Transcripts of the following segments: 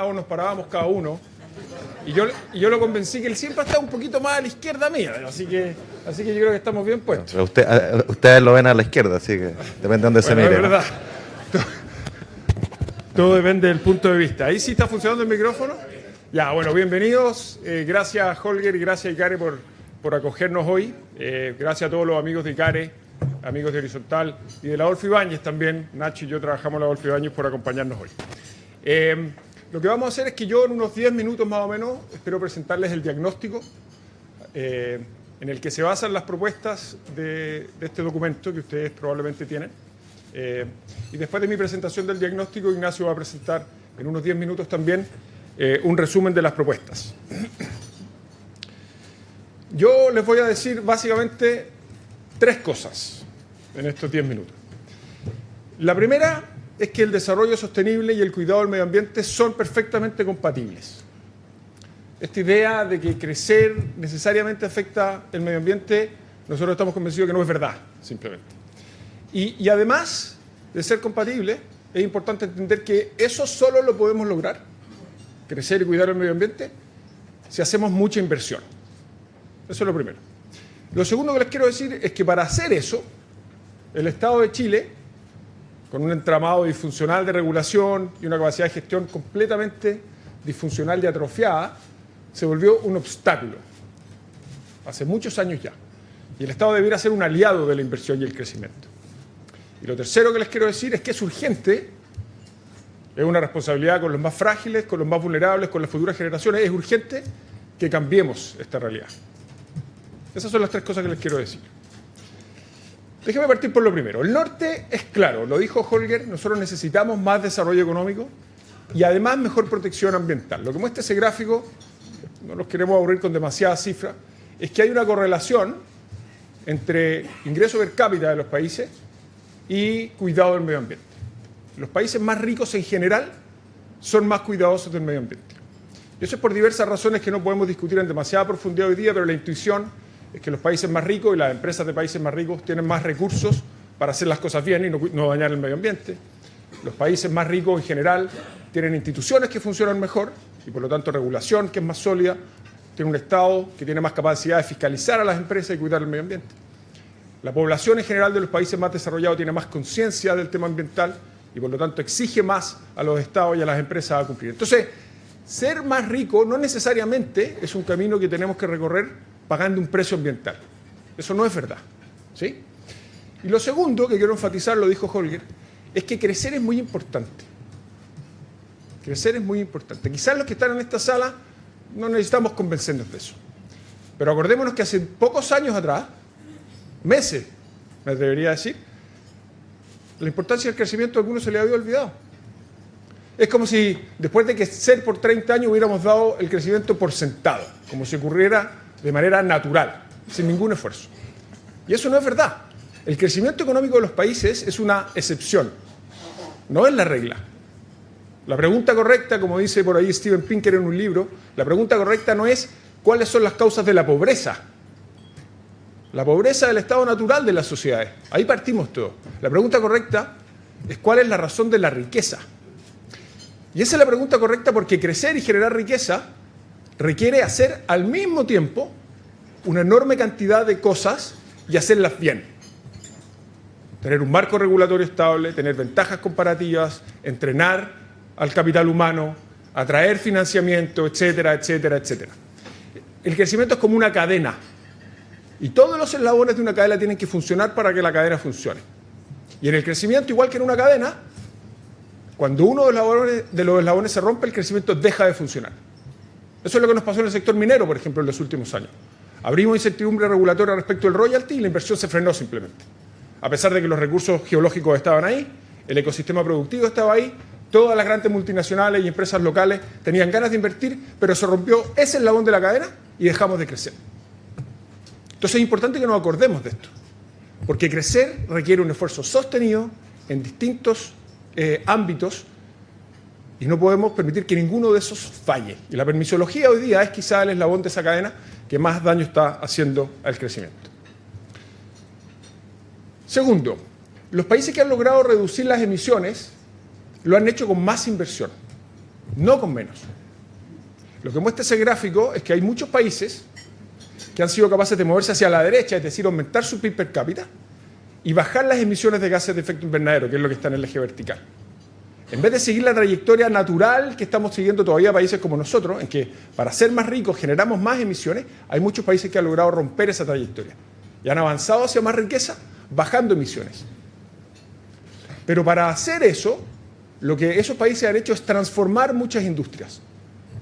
lado nos parábamos cada uno. Y yo lo convencí que él siempre está un poquito más a la izquierda mía. Así que yo creo que estamos bien puestos. Pero ustedes lo ven a la izquierda, así que depende de dónde se mire. Es verdad. Todo depende del punto de vista. ¿Ahí sí está funcionando el micrófono? Ya, bueno, bienvenidos. Gracias, Holger, y gracias, Icare, por acogernos hoy. Gracias a todos los amigos de Icare, amigos de Horizontal y de la Adolfo Ibáñez también. Nacho y yo trabajamos en la Adolfo Ibáñez por acompañarnos hoy. Lo que vamos a hacer es que yo en unos 10 minutos más o menos espero presentarles el diagnóstico en el que se basan las propuestas de este documento que ustedes probablemente tienen. Y después de mi presentación del diagnóstico, Ignacio va a presentar en unos 10 minutos también un resumen de las propuestas. Yo les voy a decir básicamente 3 cosas en estos 10 minutos. La primera es que el desarrollo sostenible y el cuidado del medio ambiente son perfectamente compatibles. Esta idea de que crecer necesariamente afecta el medio ambiente, nosotros estamos convencidos de que no es verdad, simplemente. Y además de ser compatible, es importante entender que eso solo lo podemos lograr, crecer y cuidar el medio ambiente, si hacemos mucha inversión. Eso es lo primero. Lo segundo que les quiero decir es que para hacer eso, el Estado de Chile, con un entramado disfuncional de regulación y una capacidad de gestión completamente disfuncional y atrofiada, se volvió un obstáculo hace muchos años ya. Y el Estado debiera ser un aliado de la inversión y el crecimiento. Y lo tercero que les quiero decir es que es urgente, es una responsabilidad con los más frágiles, con los más vulnerables, con las futuras generaciones, es urgente que cambiemos esta realidad. Esas son las 3 cosas que les quiero decir. Déjenme partir por lo primero. El norte es claro, lo dijo Holger, nosotros necesitamos más desarrollo económico y además mejor protección ambiental. Lo que muestra ese gráfico, no los queremos aburrir con demasiadas cifras, es que hay una correlación entre ingreso per cápita de los países y cuidado del medio ambiente. Los países más ricos en general son más cuidadosos del medio ambiente. Y eso es por diversas razones que no podemos discutir en demasiada profundidad hoy día, pero la intuición es que los países más ricos y las empresas de países más ricos tienen más recursos para hacer las cosas bien y no dañar el medio ambiente. Los países más ricos en general tienen instituciones que funcionan mejor y por lo tanto regulación que es más sólida, tiene un Estado que tiene más capacidad de fiscalizar a las empresas y cuidar el medio ambiente. La población en general de los países más desarrollados tiene más conciencia del tema ambiental y por lo tanto exige más a los Estados y a las empresas a cumplir. Entonces, ser más rico no necesariamente es un camino que tenemos que recorrer pagando un precio ambiental. Eso no es verdad, ¿sí? Y lo segundo que quiero enfatizar, lo dijo Holger, es que crecer es muy importante. Crecer es muy importante. Quizás los que están en esta sala no necesitamos convencernos de eso. Pero acordémonos que hace pocos años atrás, meses, me atrevería a decir, la importancia del crecimiento a algunos se le había olvidado. Es como si después de crecer por 30 años hubiéramos dado el crecimiento por sentado, como si ocurriera de manera natural, sin ningún esfuerzo. Y eso no es verdad. El crecimiento económico de los países es una excepción, no es la regla. La pregunta correcta, como dice por ahí Steven Pinker en un libro, la pregunta correcta no es cuáles son las causas de la pobreza. La pobreza es el estado natural de las sociedades. Ahí partimos todos. La pregunta correcta es cuál es la razón de la riqueza. Y esa es la pregunta correcta porque crecer y generar riqueza requiere hacer al mismo tiempo una enorme cantidad de cosas y hacerlas bien. Tener un marco regulatorio estable, tener ventajas comparativas, entrenar al capital humano, atraer financiamiento, etcétera, etcétera, etcétera. El crecimiento es como una cadena y todos los eslabones de una cadena tienen que funcionar para que la cadena funcione. Y en el crecimiento, igual que en una cadena, cuando uno de los eslabones se rompe, el crecimiento deja de funcionar. Eso es lo que nos pasó en el sector minero, por ejemplo, en los últimos años. Abrimos incertidumbre regulatoria respecto del royalty y la inversión se frenó simplemente. A pesar de que los recursos geológicos estaban ahí, el ecosistema productivo estaba ahí, todas las grandes multinacionales y empresas locales tenían ganas de invertir, pero se rompió ese eslabón de la cadena y dejamos de crecer. Entonces es importante que nos acordemos de esto, porque crecer requiere un esfuerzo sostenido en distintos ámbitos y no podemos permitir que ninguno de esos falle. Y la permisología hoy día es quizá el eslabón de esa cadena que más daño está haciendo al crecimiento. Segundo, los países que han logrado reducir las emisiones lo han hecho con más inversión. no con menos. Lo que muestra ese gráfico es que hay muchos países que han sido capaces de moverse hacia la derecha, es decir, aumentar su PIB per cápita y bajar las emisiones de gases de efecto invernadero, que es lo que está en el eje vertical. En vez de seguir la trayectoria natural que estamos siguiendo todavía países como nosotros, en que para ser más ricos generamos más emisiones, hay muchos países que han logrado romper esa trayectoria y han avanzado hacia más riqueza bajando emisiones. Pero para hacer eso, lo que esos países han hecho es transformar muchas industrias.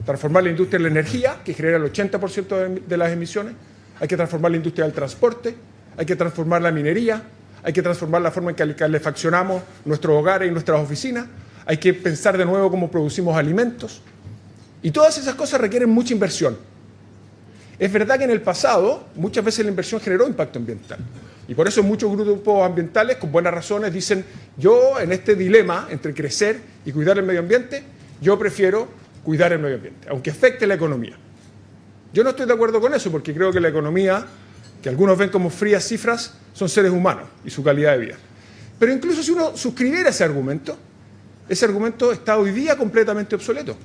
Transformar la industria de la energía, que genera el 80% de las emisiones. Hay que transformar la industria del transporte. Hay que transformar la minería. Hay que transformar la forma en que calefaccionamos nuestros hogares y nuestras oficinas. Hay que pensar de nuevo cómo producimos alimentos. Y todas esas cosas requieren mucha inversión. Es verdad que en el pasado muchas veces la inversión generó impacto ambiental. Y por eso muchos grupos ambientales, con buenas razones, dicen: yo en este dilema entre crecer y cuidar el medio ambiente, yo prefiero cuidar el medio ambiente, aunque afecte la economía. Yo no estoy de acuerdo con eso, porque creo que la economía, que algunos ven como frías cifras, son seres humanos y su calidad de vida. Pero incluso si uno suscribiera ese argumento está hoy día completamente obsoleto.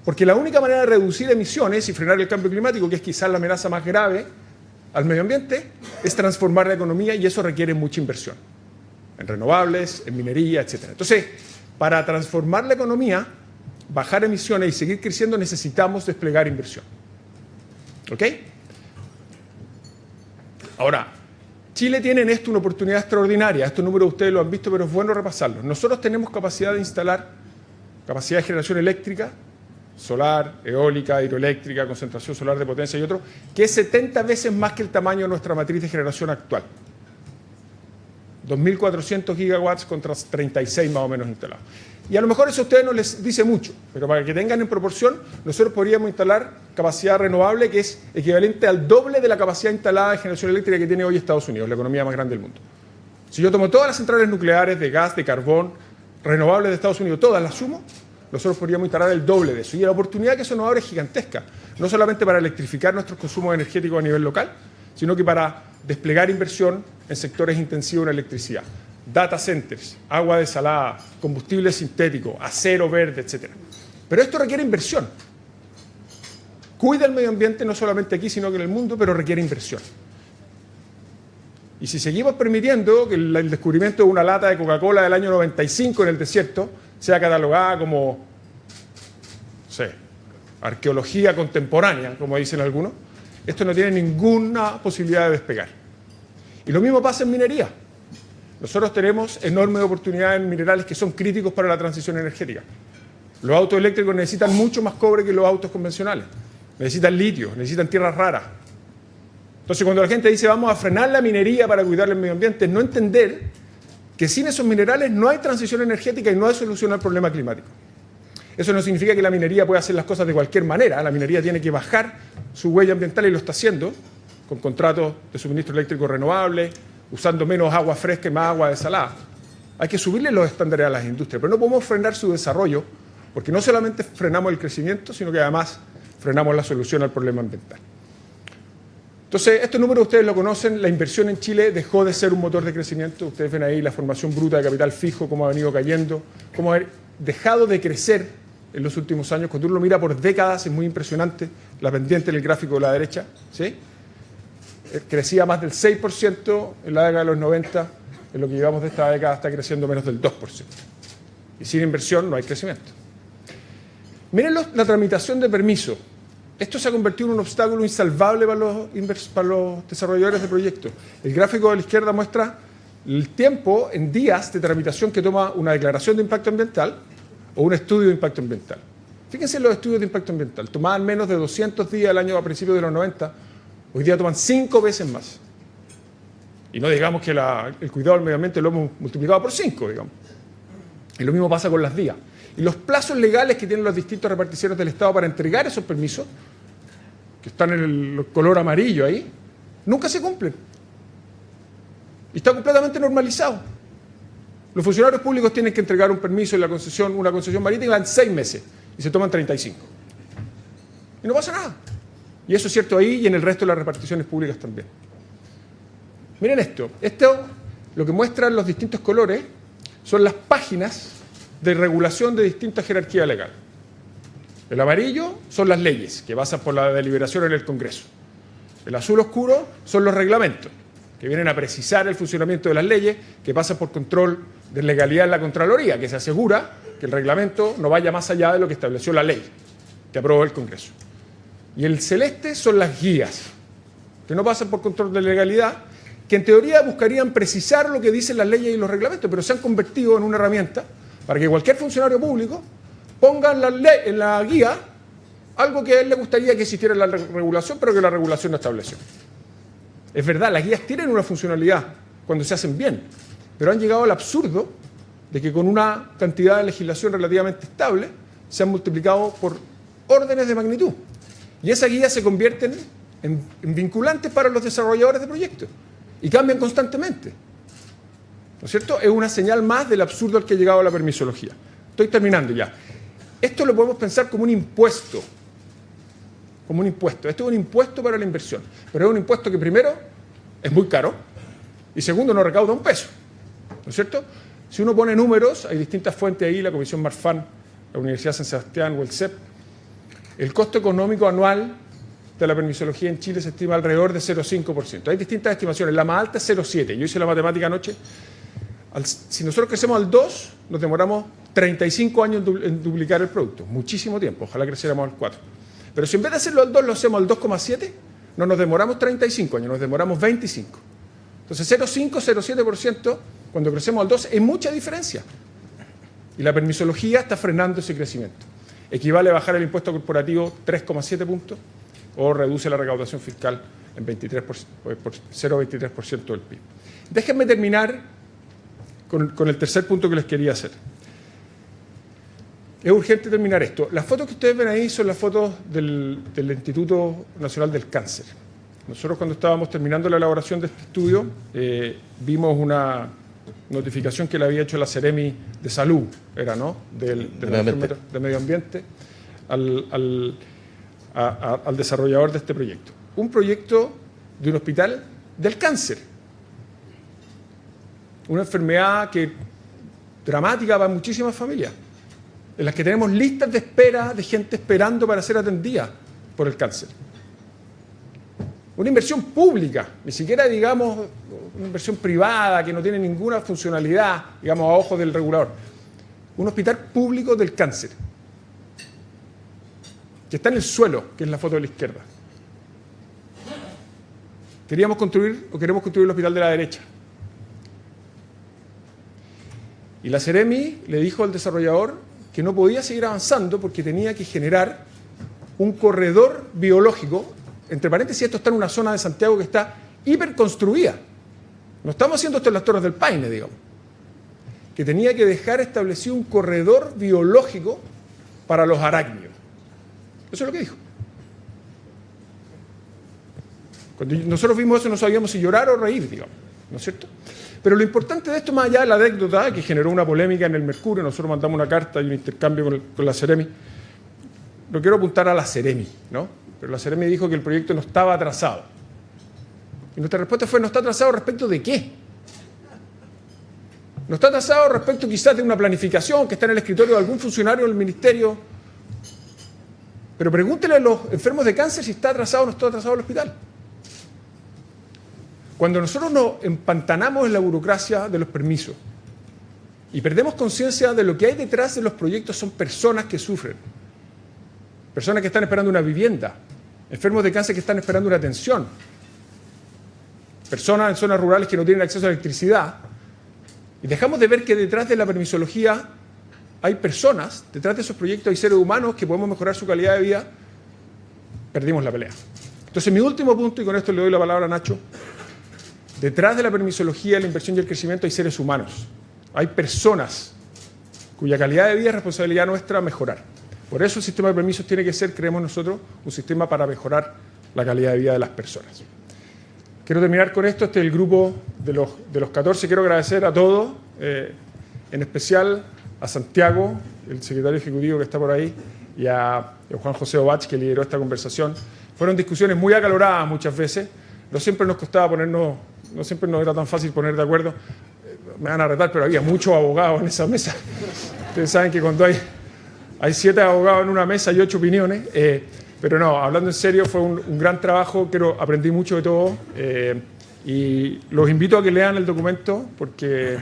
Porque la única manera de reducir emisiones y frenar el cambio climático, que es quizás la amenaza más grave al medio ambiente, es transformar la economía, y eso requiere mucha inversión en renovables, en minería, etc. Entonces, para transformar la economía, bajar emisiones y seguir creciendo, necesitamos desplegar inversión. ¿Ok? Ahora, Chile tiene en esto una oportunidad extraordinaria. Estos números ustedes lo han visto, pero es bueno repasarlos. Nosotros tenemos capacidad de instalar capacidad de generación eléctrica, solar, eólica, hidroeléctrica, concentración solar de potencia y otro, que es 70 veces más que el tamaño de nuestra matriz de generación actual. 2.400 gigawatts contra 36 más o menos instalados. Y a lo mejor eso a ustedes no les dice mucho, pero para que tengan en proporción, nosotros podríamos instalar capacidad renovable que es equivalente al doble de la capacidad instalada de generación eléctrica que tiene hoy Estados Unidos, la economía más grande del mundo. Si yo tomo todas las centrales nucleares de gas, de carbón, renovables de Estados Unidos, todas las sumo, nosotros podríamos instalar el doble de eso. Y la oportunidad que eso nos abre es gigantesca, no solamente para electrificar nuestros consumos energéticos a nivel local, sino que para desplegar inversión en sectores intensivos en electricidad. Data centers, agua desalada, combustible sintético, acero verde, etc. Pero esto requiere inversión. Cuida el medio ambiente no solamente aquí, sino que en el mundo, pero requiere inversión. Y si seguimos permitiendo que el descubrimiento de una lata de Coca-Cola del año 95 en el desierto sea catalogada como, no sé, arqueología contemporánea, como dicen algunos, esto no tiene ninguna posibilidad de despegar. Y lo mismo pasa en minería. Nosotros tenemos enormes oportunidades en minerales que son críticos para la transición energética. Los autos eléctricos necesitan mucho más cobre que los autos convencionales. Necesitan litio, necesitan tierras raras. Entonces, cuando la gente dice vamos a frenar la minería para cuidar el medio ambiente, es no entender que sin esos minerales no hay transición energética y no hay solución al problema climático. Eso no significa que la minería pueda hacer las cosas de cualquier manera. La minería tiene que bajar su huella ambiental y lo está haciendo con contratos de suministro eléctrico renovable, usando menos agua fresca y más agua desalada. Hay que subirle los estándares a las industrias, pero no podemos frenar su desarrollo, porque no solamente frenamos el crecimiento, sino que además frenamos la solución al problema ambiental. Entonces, estos números ustedes lo conocen, la inversión en Chile dejó de ser un motor de crecimiento. Ustedes ven ahí la formación bruta de capital fijo, cómo ha venido cayendo, cómo ha dejado de crecer en los últimos años. Cuando uno lo mira por décadas es muy impresionante, la pendiente en el gráfico de la derecha, ¿sí? Crecía más del 6% en la década de los 90, en lo que llevamos de esta década está creciendo menos del 2%. Y sin inversión no hay crecimiento. Miren la tramitación de permiso. Esto se ha convertido en un obstáculo insalvable para los desarrolladores de proyectos. El gráfico de la izquierda muestra el tiempo en días de tramitación que toma una declaración de impacto ambiental o un estudio de impacto ambiental. Fíjense en los estudios de impacto ambiental. Tomaban menos de 200 días a principios de los 90. Hoy día toman 5 veces más. Y no digamos que el cuidado del medio ambiente lo hemos multiplicado por 5, digamos. Y lo mismo pasa con las vías. Y los plazos legales que tienen las distintas reparticiones del Estado para entregar esos permisos, que están en el color amarillo ahí, nunca se cumplen. Y está completamente normalizado. Los funcionarios públicos tienen que entregar un permiso en una concesión marítima en 6 meses y se toman 35. Y no pasa nada. Y eso es cierto ahí y en el resto de las reparticiones públicas también. Miren esto. Esto, lo que muestran los distintos colores, son las páginas de regulación de distinta jerarquía legal. El amarillo son las leyes, que pasan por la deliberación en el Congreso. El azul oscuro son los reglamentos, que vienen a precisar el funcionamiento de las leyes, que pasan por control de legalidad en la Contraloría, que se asegura que el reglamento no vaya más allá de lo que estableció la ley que aprobó el Congreso. Y el celeste son las guías, que no pasan por control de legalidad, que en teoría buscarían precisar lo que dicen las leyes y los reglamentos, pero se han convertido en una herramienta para que cualquier funcionario público ponga en la guía algo que a él le gustaría que existiera en la regulación, pero que la regulación no estableció. Es verdad, las guías tienen una funcionalidad cuando se hacen bien, pero han llegado al absurdo de que con una cantidad de legislación relativamente estable se han multiplicado por órdenes de magnitud. Y esas guías se convierten en vinculantes para los desarrolladores de proyectos y cambian constantemente. ¿No es cierto? Es una señal más del absurdo al que ha llegado la permisología. Estoy terminando ya. Esto lo podemos pensar como un impuesto. Como un impuesto. Esto es un impuesto para la inversión. Pero es un impuesto que primero es muy caro y segundo no recauda un peso. ¿No es cierto? Si uno pone números, hay distintas fuentes ahí, la Comisión Marfan, la Universidad San Sebastián o el CEP. El costo económico anual de la permisología en Chile se estima alrededor de 0,5%. Hay distintas estimaciones. La más alta es 0,7%. Yo hice la matemática anoche. Si nosotros crecemos al 2, nos demoramos 35 años en duplicar el producto. Muchísimo tiempo. Ojalá creciéramos al 4. Pero si en vez de hacerlo al 2 lo hacemos al 2,7, no nos demoramos 35 años, nos demoramos 25. Entonces 0,5, 0,7%, cuando crecemos al 2, es mucha diferencia. Y la permisología está frenando ese crecimiento. Equivale a bajar el impuesto corporativo 3,7 puntos o reduce la recaudación fiscal en 0,23% del PIB. Déjenme terminar con el tercer punto que les quería hacer. Es urgente terminar esto. Las fotos que ustedes ven ahí son las fotos del Instituto Nacional del Cáncer. Nosotros cuando estábamos terminando la elaboración de este estudio vimos una notificación que le había hecho la Seremi de Salud, era, ¿no? de Medio Ambiente al desarrollador de este proyecto. Un proyecto de un hospital del cáncer. Una enfermedad dramática para muchísimas familias, en las que tenemos listas de espera de gente esperando para ser atendida por el cáncer. Una inversión pública, ni siquiera, digamos, una inversión privada que no tiene ninguna funcionalidad, digamos, a ojos del regulador. Un hospital público del cáncer, que está en el suelo, que es la foto de la izquierda. Queremos construir el hospital de la derecha. Y la Seremi le dijo al desarrollador que no podía seguir avanzando porque tenía que generar un corredor biológico. Entre paréntesis, esto está en una zona de Santiago que está hiperconstruida. No estamos haciendo esto en las Torres del Paine, digamos. Que tenía que dejar establecido un corredor biológico para los arácnidos. Eso es lo que dijo. Cuando nosotros vimos eso no sabíamos si llorar o reír, digamos. ¿No es cierto? Pero lo importante de esto, más allá de la anécdota que generó una polémica en el Mercurio, nosotros mandamos una carta y un intercambio con la Seremi. No quiero apuntar a la Seremi, ¿no? Pero la Seremi dijo que el proyecto no estaba atrasado. Y nuestra respuesta fue, ¿no está atrasado respecto de qué? ¿No está atrasado respecto quizás de una planificación que está en el escritorio de algún funcionario del ministerio? Pero pregúntele a los enfermos de cáncer si está atrasado o no está atrasado el hospital. Cuando nosotros nos empantanamos en la burocracia de los permisos y perdemos conciencia de lo que hay detrás de los proyectos, son personas que sufren, personas que están esperando una vivienda, enfermos de cáncer que están esperando una atención, personas en zonas rurales que no tienen acceso a electricidad, y dejamos de ver que detrás de la permisología hay personas, detrás de esos proyectos hay seres humanos que podemos mejorar su calidad de vida, perdimos la pelea. Entonces mi último punto, y con esto le doy la palabra a Nacho. Detrás de la permisología, la inversión y el crecimiento hay seres humanos. Hay personas cuya calidad de vida es responsabilidad nuestra mejorar. Por eso el sistema de permisos tiene que ser, creemos nosotros, un sistema para mejorar la calidad de vida de las personas. Quiero terminar con esto. Este es el grupo de los 14. Quiero agradecer a todos, en especial a Santiago, el secretario ejecutivo que está por ahí, y a Juan José Obach, que lideró esta conversación. Fueron discusiones muy acaloradas muchas veces. No siempre nos costaba no siempre nos era tan fácil poner de acuerdo. Me van a retar, pero había muchos abogados en esa mesa. Ustedes saben que cuando hay hay 7 abogados en una mesa y 8 opiniones, pero no, hablando en serio, fue un gran trabajo, aprendí mucho de todo y los invito a que lean el documento porque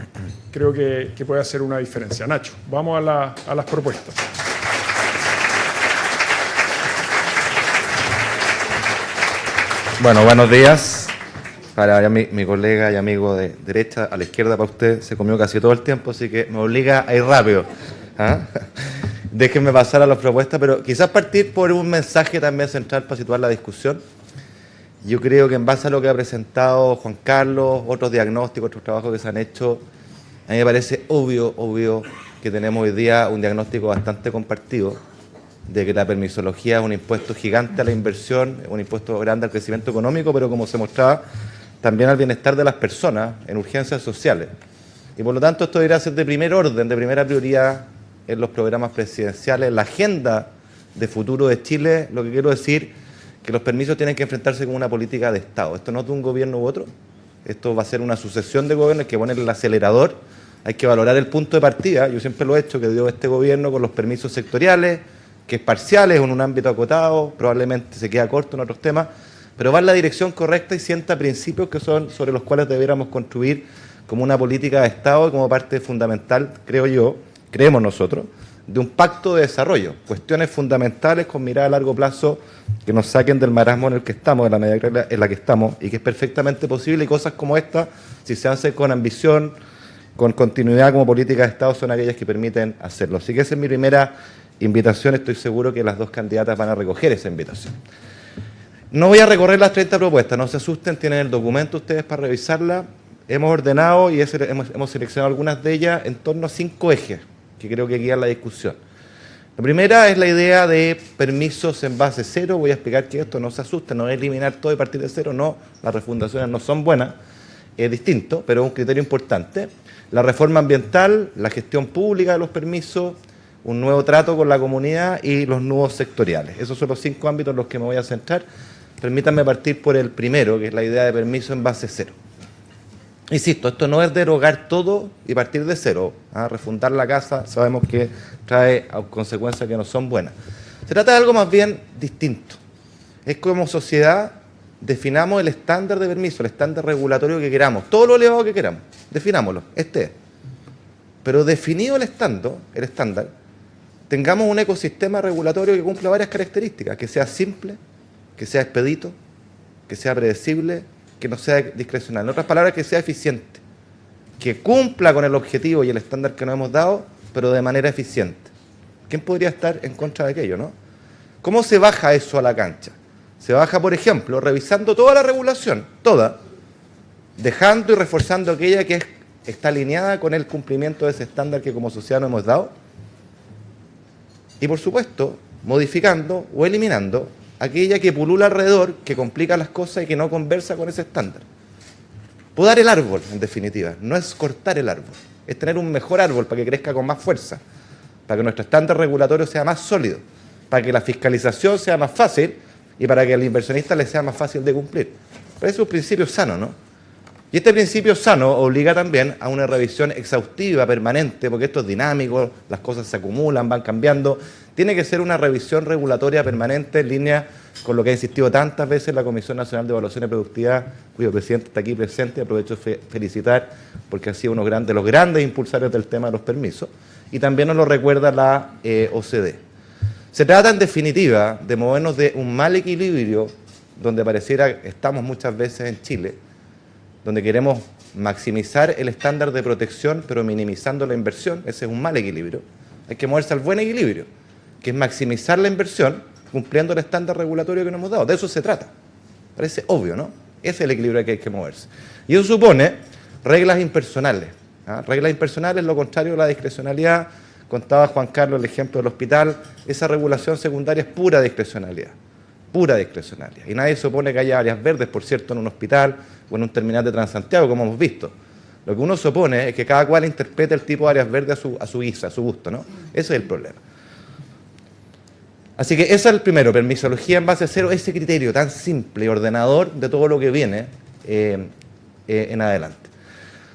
creo que puede hacer una diferencia. Nacho, vamos a las propuestas. Bueno, buenos días. Para mi colega y amigo de derecha, a la izquierda para usted, se comió casi todo el tiempo, así que me obliga a ir rápido. ¿Ah? Déjenme pasar a las propuestas, pero quizás partir por un mensaje también central para situar la discusión. Yo creo que en base a lo que ha presentado Juan Carlos, otros diagnósticos, otros trabajos que se han hecho, a mí me parece obvio que tenemos hoy día un diagnóstico bastante compartido de que la permisología es un impuesto gigante a la inversión, un impuesto grande al crecimiento económico, pero como se mostraba, también al bienestar de las personas en urgencias sociales. Y por lo tanto esto debería ser de primer orden, de primera prioridad en los programas presidenciales, la agenda de futuro de Chile. Lo que quiero decir que los permisos tienen que enfrentarse con una política de Estado. Esto no es de un gobierno u otro, esto va a ser una sucesión de gobiernos, hay que poner el acelerador, hay que valorar el punto de partida, yo siempre lo he hecho, que dio este gobierno con los permisos sectoriales, que es parcial, es en un ámbito acotado, probablemente se queda corto en otros temas, pero va en la dirección correcta y sienta principios que son sobre los cuales debiéramos construir como una política de Estado y como parte fundamental, creo yo, creemos nosotros, de un pacto de desarrollo, cuestiones fundamentales con mirada a largo plazo que nos saquen del marasmo en el que estamos, en la mediocridad en la que estamos, y que es perfectamente posible, y cosas como esta, si se hacen con ambición, con continuidad como política de Estado, son aquellas que permiten hacerlo. Así que esa es mi primera invitación, estoy seguro que las dos candidatas van a recoger esa invitación. No voy a recorrer las 30 propuestas, no se asusten, tienen el documento ustedes para revisarla. Hemos ordenado y hemos seleccionado algunas de ellas en torno a 5 ejes que creo que guían la discusión. La primera es la idea de permisos en base cero. Voy a explicar que esto no se asuste, no es eliminar todo y partir de cero, no, las refundaciones no son buenas, es distinto, pero es un criterio importante. La reforma ambiental, la gestión pública de los permisos, un nuevo trato con la comunidad y los nuevos sectoriales. Esos son los 5 ámbitos en los que me voy a centrar. Permítanme partir por el primero, que es la idea de permiso en base cero. Insisto, esto no es derogar todo y partir de cero. Refundar la casa sabemos que trae consecuencias que no son buenas. Se trata de algo más bien distinto. Es como sociedad definamos el estándar de permiso, el estándar regulatorio que queramos, todo lo elevado que queramos, definámoslo, este es. Pero definido el estándar, tengamos un ecosistema regulatorio que cumpla varias características, que sea simple, que sea expedito, que sea predecible, que no sea discrecional. En otras palabras, que sea eficiente, que cumpla con el objetivo y el estándar que nos hemos dado, pero de manera eficiente. ¿Quién podría estar en contra de aquello, no? ¿Cómo se baja eso a la cancha? Se baja, por ejemplo, revisando toda la regulación, toda, dejando y reforzando aquella que está alineada con el cumplimiento de ese estándar que como sociedad nos hemos dado, y por supuesto, modificando o eliminando aquella que pulula alrededor, que complica las cosas y que no conversa con ese estándar. Podar el árbol, en definitiva, no es cortar el árbol, es tener un mejor árbol para que crezca con más fuerza, para que nuestro estándar regulatorio sea más sólido, para que la fiscalización sea más fácil y para que al inversionista le sea más fácil de cumplir. Pero es un principio sano, ¿no? Y este principio sano obliga también a una revisión exhaustiva, permanente, porque esto es dinámico, las cosas se acumulan, van cambiando. Tiene que ser una revisión regulatoria permanente en línea con lo que ha insistido tantas veces la Comisión Nacional de Evaluación y Productividad, cuyo presidente está aquí presente. Aprovecho de felicitar porque ha sido uno de los grandes impulsores del tema de los permisos. Y también nos lo recuerda la OCDE. Se trata, en definitiva, de movernos de un mal equilibrio donde pareciera estamos muchas veces en Chile, donde queremos maximizar el estándar de protección, pero minimizando la inversión. Ese es un mal equilibrio. Hay que moverse al buen equilibrio, que es maximizar la inversión, cumpliendo el estándar regulatorio que nos hemos dado. De eso se trata. Parece obvio, ¿no? Ese es el equilibrio que hay que moverse. Y eso supone reglas impersonales. Reglas impersonales, lo contrario de la discrecionalidad. Contaba Juan Carlos el ejemplo del hospital. Esa regulación secundaria es pura discrecionalidad. Pura discrecionalidad. Y nadie supone que haya áreas verdes, por cierto, en un hospital o en un terminal de Transantiago, como hemos visto. Lo que uno supone es que cada cual interprete el tipo de áreas verdes a su guisa, a su gusto, ¿no? Ese es el problema. Así que ese es el primero, permisología en base a cero, ese criterio tan simple y ordenador de todo lo que viene en adelante.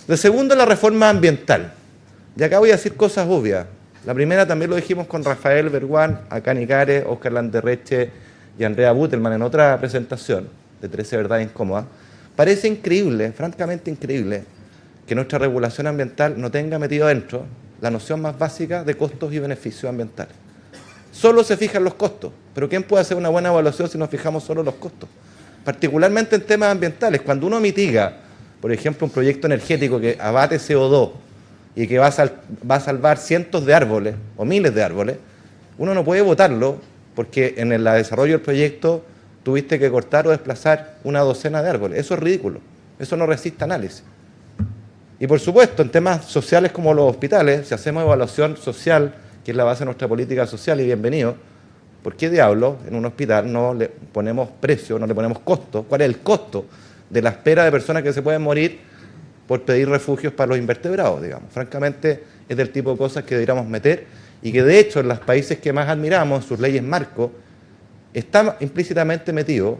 De segundo, la reforma ambiental. Y acá voy a decir cosas obvias. La primera también lo dijimos con Rafael Berguán, acá Nicares, Óscar Landerreche y Andrea Butelman en otra presentación de 13 verdades incómodas. Parece increíble, francamente increíble, que nuestra regulación ambiental no tenga metido adentro la noción más básica de costos y beneficios ambientales. Solo se fijan los costos, pero ¿quién puede hacer una buena evaluación si nos fijamos solo en los costos? Particularmente en temas ambientales, cuando uno mitiga, por ejemplo, un proyecto energético que abate CO2 y que va a salvar cientos de árboles o miles de árboles, uno no puede votarlo porque en el desarrollo del proyecto tuviste que cortar o desplazar una docena de árboles. Eso es ridículo, eso no resiste análisis. Y por supuesto, en temas sociales como los hospitales, si hacemos evaluación social, que es la base de nuestra política social, y bienvenido, ¿por qué diablos en un hospital no le ponemos precio, no le ponemos costo? ¿Cuál es el costo de la espera de personas que se pueden morir por pedir refugios para los invertebrados, digamos? Francamente, es del tipo de cosas que deberíamos meter y que de hecho en los países que más admiramos, sus leyes marco, está implícitamente metido,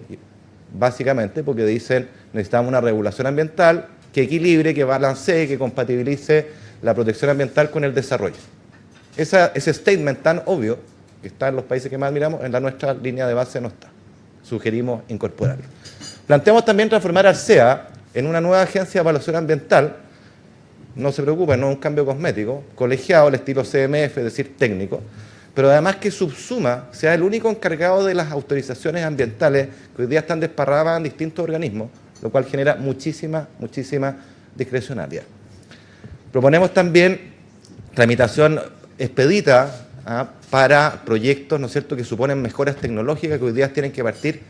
básicamente porque dicen necesitamos una regulación ambiental que equilibre, que balancee, que compatibilice la protección ambiental con el desarrollo. Ese statement tan obvio que está en los países que más admiramos, en nuestra línea de base no está. Sugerimos incorporarlo. Planteamos también transformar al CEA en una nueva agencia de evaluación ambiental. No se preocupen, no es un cambio cosmético, colegiado al estilo CMF, es decir, técnico, pero además que subsuma, sea el único encargado de las autorizaciones ambientales que hoy día están desparramadas en distintos organismos, lo cual genera muchísima discrecionalidad. Proponemos también tramitación expedita para proyectos, ¿no es cierto?, que suponen mejoras tecnológicas que hoy día tienen que partir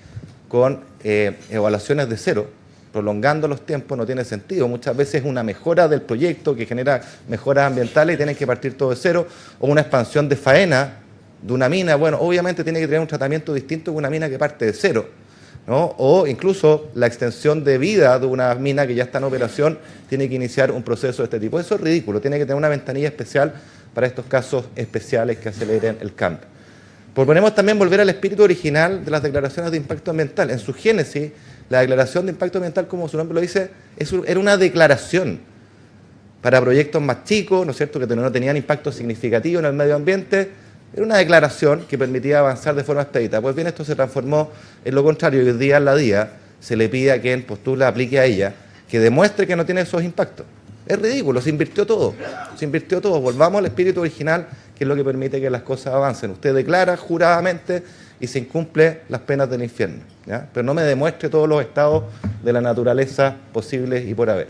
con evaluaciones de cero, prolongando los tiempos no tiene sentido. Muchas veces una mejora del proyecto que genera mejoras ambientales y tienen que partir todo de cero, o una expansión de faena de una mina, bueno, obviamente tiene que tener un tratamiento distinto que una mina que parte de cero, ¿no? O incluso la extensión de vida de una mina que ya está en operación tiene que iniciar un proceso de este tipo. Eso es ridículo, tiene que tener una ventanilla especial para estos casos especiales que aceleren el cambio. Proponemos también volver al espíritu original de las declaraciones de impacto ambiental. En su génesis, la declaración de impacto ambiental, como su nombre lo dice, era una declaración para proyectos más chicos, ¿no es cierto?, que no tenían impacto significativo en el medio ambiente. Era una declaración que permitía avanzar de forma expedita. Pues bien, esto se transformó en lo contrario, y hoy día en la día se le pide a quien postula, aplique a ella, que demuestre que no tiene esos impactos. Es ridículo, se invirtió todo, volvamos al espíritu original, que es lo que permite que las cosas avancen. Usted declara juradamente y se incumple las penas del infierno, ¿ya? Pero no me demuestre todos los estados de la naturaleza posibles y por haber.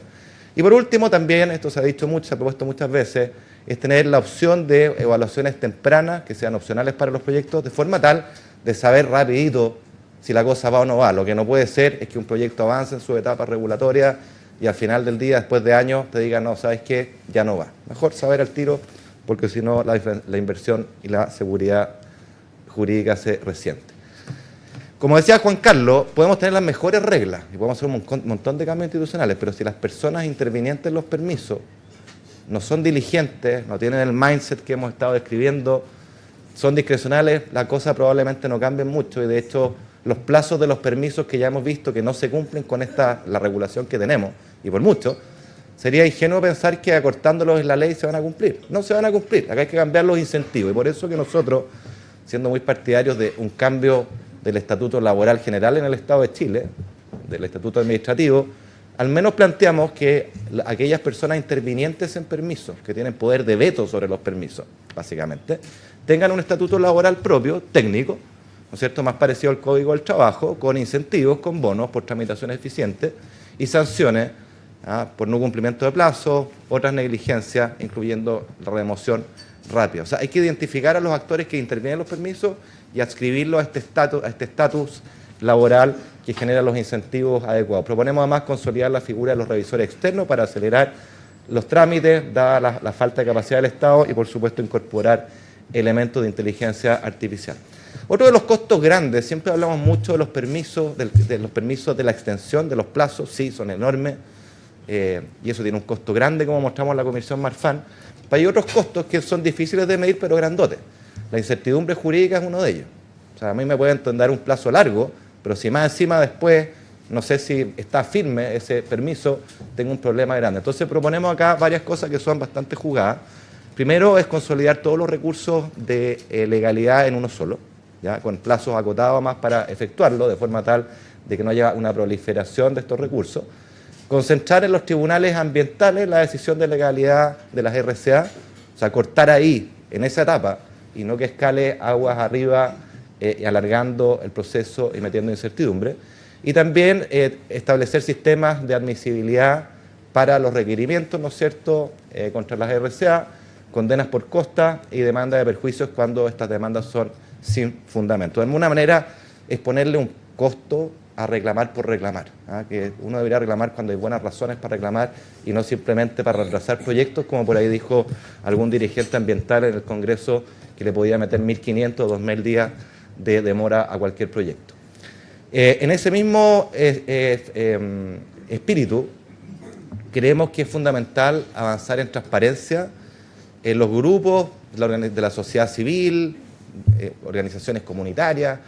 Y por último también, esto se ha dicho mucho, se ha propuesto muchas veces, es tener la opción de evaluaciones tempranas, que sean opcionales para los proyectos, de forma tal de saber rapidito si la cosa va o no va. Lo que no puede ser es que un proyecto avance en su etapa regulatoria y al final del día, después de años, te digan, no, ¿sabes qué? Ya no va. Mejor saber al tiro, porque si no la inversión y la seguridad jurídica se resiente. Como decía Juan Carlos, podemos tener las mejores reglas y podemos hacer un montón de cambios institucionales, pero si las personas intervinientes en los permisos no son diligentes, no tienen el mindset que hemos estado describiendo, son discrecionales, la cosa probablemente no cambie mucho y de hecho los plazos de los permisos que ya hemos visto que no se cumplen con la regulación que tenemos, y por mucho, sería ingenuo pensar que acortándolos en la ley se van a cumplir. No se van a cumplir, acá hay que cambiar los incentivos y por eso que nosotros, siendo muy partidarios de un cambio del Estatuto Laboral General en el Estado de Chile, del Estatuto Administrativo, al menos planteamos que aquellas personas intervinientes en permisos, que tienen poder de veto sobre los permisos, básicamente, tengan un estatuto laboral propio, técnico, ¿no es cierto?, más parecido al Código del Trabajo, con incentivos, con bonos por tramitación eficiente y sanciones por no cumplimiento de plazo, otras negligencias, incluyendo la remoción rápida. O sea, hay que identificar a los actores que intervienen en los permisos y adscribirlos a este estatus laboral que genera los incentivos adecuados. Proponemos además consolidar la figura de los revisores externos para acelerar los trámites, dada la falta de capacidad del Estado, y por supuesto incorporar elementos de inteligencia artificial. Otro de los costos grandes, siempre hablamos mucho de los permisos, de la extensión de los plazos, sí, son enormes, y eso tiene un costo grande, como mostramos en la Comisión Marfan, pero hay otros costos que son difíciles de medir, pero grandotes. La incertidumbre jurídica es uno de ellos. O sea, a mí me pueden dar un plazo largo, pero si más encima después, no sé si está firme ese permiso, tengo un problema grande. Entonces proponemos acá varias cosas que son bastante jugadas. Primero es consolidar todos los recursos de legalidad en uno solo, ¿ya? Con plazos acotados más para efectuarlo, de forma tal de que no haya una proliferación de estos recursos. Concentrar en los tribunales ambientales la decisión de legalidad de las RCA, o sea, cortar ahí, en esa etapa, y no que escale aguas arriba, alargando el proceso y metiendo incertidumbre. Y también establecer sistemas de admisibilidad para los requerimientos, ¿no es cierto?, contra las RCA, condenas por costa y demanda de perjuicios cuando estas demandas son sin fundamento. De alguna manera es ponerle un costo a reclamar por reclamar, ¿ah? Que uno debería reclamar cuando hay buenas razones para reclamar y no simplemente para retrasar proyectos, como por ahí dijo algún dirigente ambiental en el Congreso que le podía meter 1.500 o 2.000 días de demora a cualquier proyecto. En ese mismo espíritu, creemos que es fundamental avanzar en transparencia en los grupos de la sociedad civil, organizaciones comunitarias,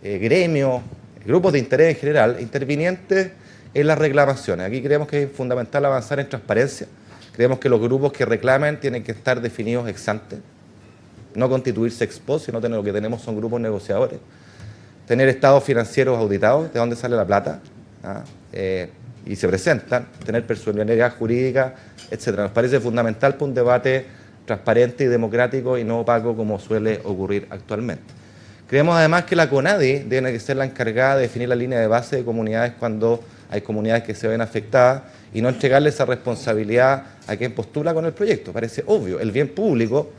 gremios, grupos de interés en general, intervinientes en las reclamaciones. Aquí creemos que es fundamental avanzar en transparencia. Creemos que los grupos que reclamen tienen que estar definidos ex ante, no constituirse ex post, sino lo que tenemos son grupos negociadores. Tener estados financieros auditados, de dónde sale la plata, ¿ah? Y se presentan, tener personalidad jurídica, etcétera. Nos parece fundamental para un debate transparente y democrático y no opaco como suele ocurrir actualmente. Creemos además que la CONADI tiene que ser la encargada de definir la línea de base de comunidades cuando hay comunidades que se ven afectadas y no entregarle esa responsabilidad a quien postula con el proyecto. Parece obvio, el bien público,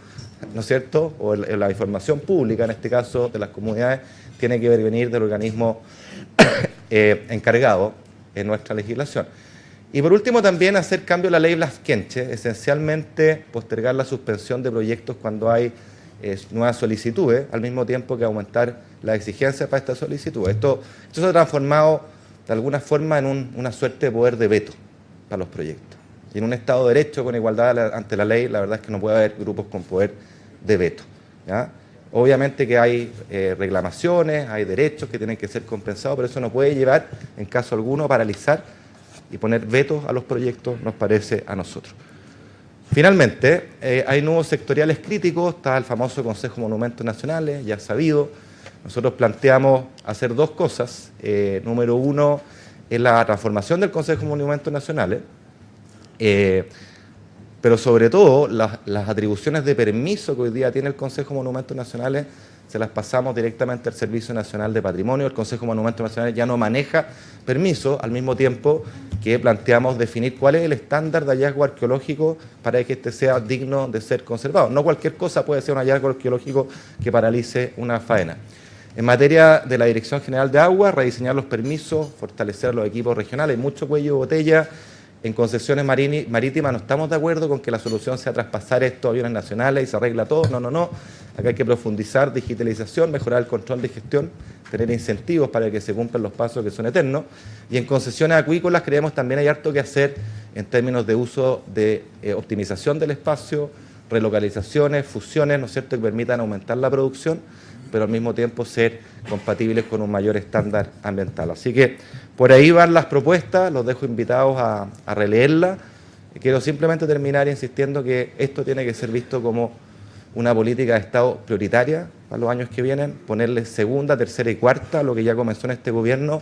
¿no es cierto?, o la información pública, en este caso de las comunidades, tiene que venir del organismo encargado en nuestra legislación. Y por último también hacer cambio a la ley Blas-Kenche, esencialmente postergar la suspensión de proyectos cuando hay nuevas solicitudes, al mismo tiempo que aumentar las exigencias para estas solicitudes. Esto se ha transformado de alguna forma en una suerte de poder de veto para los proyectos. Y en un Estado de Derecho con igualdad ante la ley, la verdad es que no puede haber grupos con poder de veto, ¿ya? Obviamente que hay reclamaciones, hay derechos que tienen que ser compensados, pero eso no puede llevar, en caso alguno, a paralizar y poner vetos a los proyectos, nos parece a nosotros. Finalmente, hay nuevos sectoriales críticos, está el famoso Consejo de Monumentos Nacionales, ya sabido. Nosotros planteamos hacer dos cosas. Número uno, es la transformación del Consejo de Monumentos Nacionales, pero sobre todo las atribuciones de permiso que hoy día tiene el Consejo de Monumentos Nacionales se las pasamos directamente al Servicio Nacional de Patrimonio. El Consejo de Monumentos Nacionales ya no maneja permisos, al mismo tiempo que planteamos definir cuál es el estándar de hallazgo arqueológico para que este sea digno de ser conservado. No cualquier cosa puede ser un hallazgo arqueológico que paralice una faena. En materia de la Dirección General de Agua, rediseñar los permisos, fortalecer los equipos regionales, hay mucho cuello de botella. En concesiones marítimas no estamos de acuerdo con que la solución sea traspasar esto a aviones nacionales y se arregla todo. No. Acá hay que profundizar, digitalización, mejorar el control de gestión, tener incentivos para que se cumplan los pasos que son eternos. Y en concesiones acuícolas creemos también hay harto que hacer en términos de uso de optimización del espacio, relocalizaciones, fusiones, ¿no es cierto?, que permitan aumentar la producción, pero al mismo tiempo ser compatibles con un mayor estándar ambiental. Así que por ahí van las propuestas, los dejo invitados a releerlas. Quiero simplemente terminar insistiendo que esto tiene que ser visto como una política de Estado prioritaria para los años que vienen, ponerle segunda, tercera y cuarta, lo que ya comenzó en este gobierno,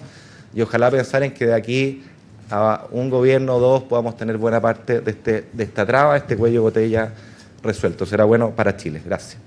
y ojalá pensar en que de aquí a un gobierno o dos podamos tener buena parte de esta traba, este cuello de botella resuelto. Será bueno para Chile. Gracias.